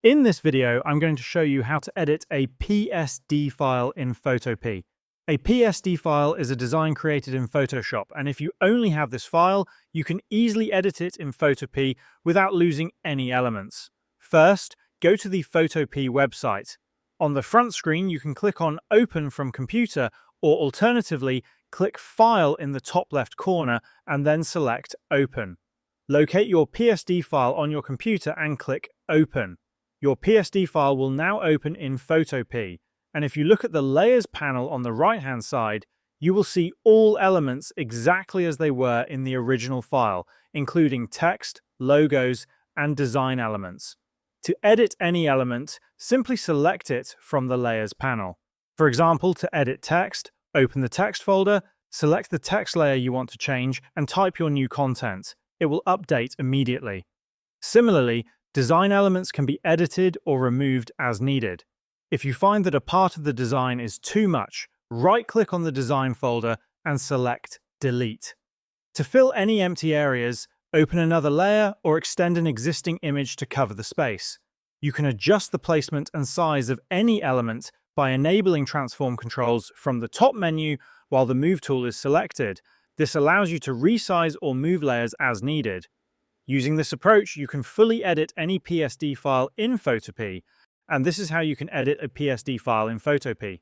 In this video, I'm going to show you how to edit a PSD file in Photopea. A PSD file is a design created in Photoshop, and if you only have this file, you can easily edit it in Photopea without losing any elements. First, go to the Photopea website. On the front screen, you can click on Open from Computer, or alternatively, click File in the top left corner and then select Open. Locate your PSD file on your computer and click Open. Your PSD file will now open in Photopea, and if you look at the Layers panel on the right-hand side, you will see all elements exactly as they were in the original file, including text, logos, and design elements. To edit any element, simply select it from the Layers panel. For example, to edit text, open the text folder, select the text layer you want to change, and type your new content. It will update immediately. Similarly, design elements can be edited or removed as needed. If you find that a part of the design is too much, right-click on the design folder and select Delete. To fill any empty areas, open another layer or extend an existing image to cover the space. You can adjust the placement and size of any element by enabling transform controls from the top menu while the Move tool is selected. This allows you to resize or move layers as needed. Using this approach, you can fully edit any PSD file in Photopea, and this is how you can edit a PSD file in Photopea.